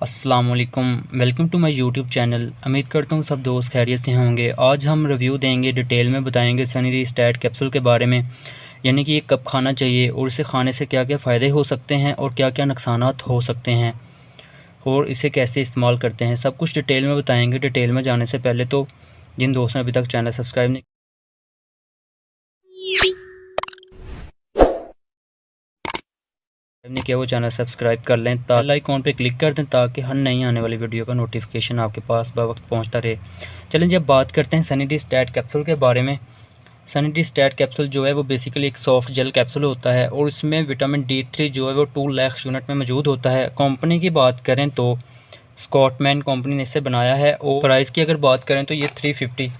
अस्सलाम वालेकुम, welcome to my YouTube channel. उम्मीद करता हूँ सब दोस्त खैरियत से होंगे। आज हम रिव्यू देंगे, डिटेल में बताएंगे सनी डी स्टैट कैप्सूल के बारे में, यानी कि ये कब खाना चाहिए और इसे खाने से क्या क्या फ़ायदे हो सकते हैं और क्या क्या नुकसानात हो सकते हैं और इसे कैसे इस्तेमाल करते हैं, सब कुछ डिटेल में बताएंगे। डिटेल में जाने से पहले तो जिन दोस्तों ने अभी तक चैनल सब्सक्राइब नहीं किया वो चैनल सब्सक्राइब कर लें, बेल आइकॉन पे क्लिक कर दें ताकि हर नई आने वाली वीडियो का नोटिफिकेशन आपके पास वक्त पहुंचता रहे। चलें जब बात करते हैं सनी डी स्टैट कैप्सूल के बारे में। सनी डी स्टैट कैप्सूल जो है वो बेसिकली एक सॉफ्ट जेल कैप्सूल होता है और इसमें विटामिन D3 जो है वो 2 लाख यूनिट में मौजूद होता है। कंपनी की बात करें तो स्कॉटमैन कंपनी ने इसे बनाया है और प्राइस की अगर बात करें तो ये 350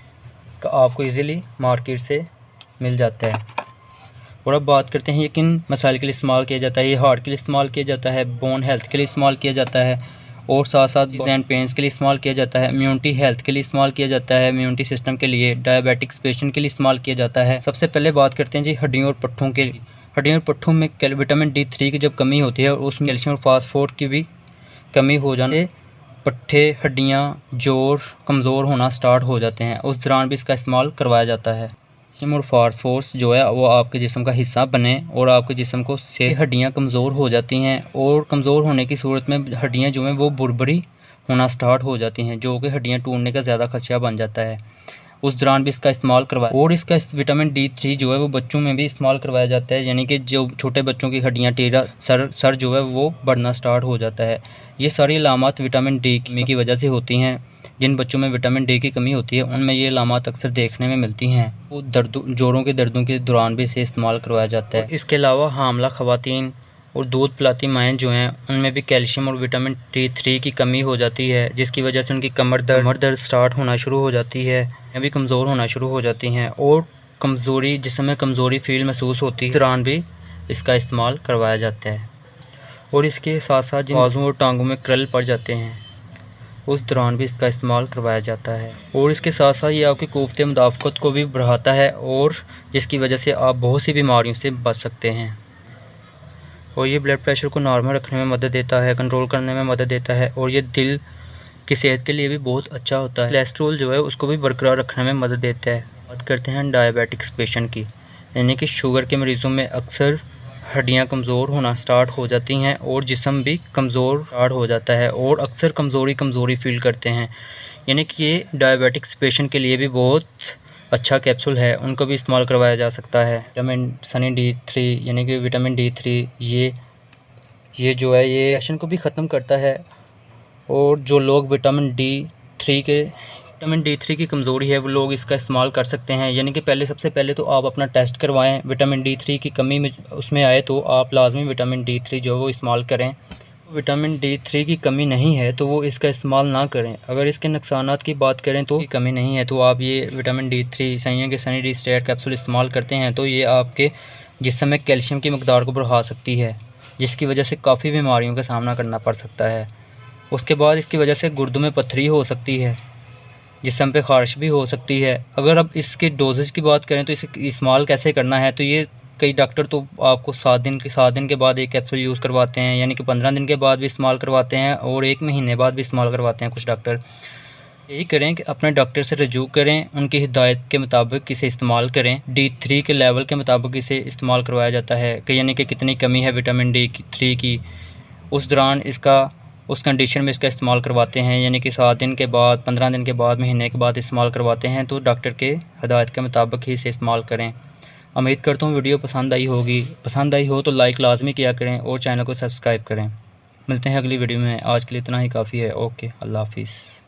का आपको ईज़िली मार्केट से मिल जाता है। और अब बात करते हैं ये किन मसाइल के लिए इस्तेमाल किया जाता है। ये हार्ट के लिए इस्तेमाल किया जाता है, बोन हेल्थ के लिए इस्तेमाल किया जाता है और साथ साथ एंड पेंस के लिए इस्तेमाल किया जाता है, इम्यूनिटी हेल्थ के लिए इस्तेमाल किया जाता है, इम्यूनिटी सिस्टम के लिए, डायबिटिक्स पेशेंट के लिए इस्तेमाल किया जाता है। सबसे पहले बात करते हैं जी हड्डियों और पट्ठों के लिए। हड्डियों और पट्ठों में विटामिन D3 की जब कमी होती है और उसमें कैल्शियम और फास्फोर की भी कमी हो जाने से पट्ठे, हड्डियाँ, जोड़ कमज़ोर होना स्टार्ट हो जाते हैं। उस दौरान भी इसका इस्तेमाल करवाया जाता है। कैल्शियम और फास्फोरस जो है वो आपके जिस्म का हिस्सा बने और आपके जिस्म को से हड्डियाँ कमज़ोर हो जाती हैं और कमज़ोर होने की सूरत में हड्डियाँ जो हैं वो बुरबरी होना स्टार्ट हो जाती हैं, जो कि हड्डियाँ टूटने का ज़्यादा खदशा बन जाता है। उस दौरान भी इसका इस्तेमाल करवाया और इसका विटामिन D3 जो है वो बच्चों में भी इस्तेमाल करवाया जाता है, यानी कि जो छोटे बच्चों की हड्डियाँ टेढ़ा सर जो है वो बढ़ना स्टार्ट हो जाता है। ये सारी अलामत विटामिन D की वजह से होती हैं। जिन बच्चों में विटामिन D की कमी होती है उनमें ये अलामत अक्सर देखने में मिलती हैं। वो जोड़ों के दर्दों के दौरान भी इसे इस्तेमाल करवाया जाता है। इसके अलावा हामला ख़वातीन और दूध पिलाती माएँ जो हैं उनमें भी कैल्शियम और विटामिन D3 की कमी हो जाती है, जिसकी वजह से उनकी कमर दर्द स्टार्ट होना शुरू हो जाती है, भी कमज़ोर होना शुरू हो जाती हैं और कमज़ोरी जिस्म में कमज़ोरी फील महसूस होती है। इस दौरान भी इसका इस्तेमाल करवाया जाता है। और इसके साथ साथ जिन बाजुओं और टांगों में क्रल पड़ जाते हैं उस दौरान भी इसका इस्तेमाल करवाया जाता है। और इसके साथ साथ ये आपकी क़ुव्वत मुदाफ़क़त को भी बढ़ाता है और जिसकी वजह से आप बहुत सी बीमारियों से बच सकते हैं। और ये ब्लड प्रेशर को नॉर्मल रखने में मदद देता है, कंट्रोल करने में मदद देता है और ये दिल की सेहत के लिए भी बहुत अच्छा होता है। कोलेस्ट्रॉल जो है उसको भी बरकरार रखने में मदद देता है। बात करते हैं डायबिटिक्स पेशेंट की, यानी कि शुगर के मरीज़ों में अक्सर हड्डियां कमज़ोर होना स्टार्ट हो जाती हैं और जिस्म भी कमज़ोर स्टार्ट हो जाता है और अक्सर कमज़ोरी फील करते हैं, यानी कि ये डायबिटिक्स पेशेंट के लिए भी बहुत अच्छा कैप्सूल है, उनको भी इस्तेमाल करवाया जा सकता है। विटामिन सनी D3 यानी कि विटामिन D3 ये जो है ये रिएक्शन को भी ख़त्म करता है। और जो लोग विटामिन D3 की कमज़ोरी है वो लोग इसका इस्तेमाल कर सकते हैं, यानी कि सबसे पहले तो आप अपना टेस्ट करवाएं। विटामिन D3 की कमी में उसमें आए तो आप लाजमी विटामिन D3 जो है वो इस्तेमाल करें। विटामिन D3 की कमी नहीं है तो वो इसका इस्तेमाल ना करें। अगर इसके नुकसानात की बात करें तो कमी नहीं है तो आप ये vitamin D3 Sunny D Stat capsule इस्तेमाल करते हैं तो ये आपके जिस्म में कैल्शियम की मकदार को बढ़ा सकती है, जिसकी वजह से काफ़ी बीमारियों का सामना करना पड़ सकता है। उसके बाद इसकी वजह से गुर्दों में पथरी हो सकती है, जिस्म पे ख़ारिश भी हो सकती है। अगर अब इसके डोजेज की बात करें तो इसे इस्तेमाल कैसे करना है, तो ये कई डॉक्टर तो आपको 7 दिन के बाद एक कैप्सूल यूज़ करवाते हैं, यानी कि 15 दिन के बाद भी इस्तेमाल करवाते हैं और 1 महीने बाद भी इस्तेमाल करवाते हैं कुछ डॉक्टर। यही करें कि अपने डॉक्टर से रजू करें, उनकी हिदायत के मुताबिक इसे इस्तेमाल करें। D3 के लेवल के मुताबिक इसे इस्तेमाल करवाया जाता है कि यानी कि कितनी कमी है विटामिन D3 की, उस दौरान उस कंडीशन में इसका इस्तेमाल करवाते हैं, यानी कि 7 दिन के बाद, 15 दिन के बाद, महीने के बाद इस्तेमाल करवाते हैं। तो डॉक्टर के हिदायत के मुताबिक ही इसे इस्तेमाल करें। उम्मीद करता हूँ वीडियो पसंद आई होगी। पसंद आई हो तो लाइक लाजमी किया करें और चैनल को सब्सक्राइब करें। मिलते हैं अगली वीडियो में। आज के लिए इतना ही काफ़ी है। ओके, अल्लाह हाफिज़।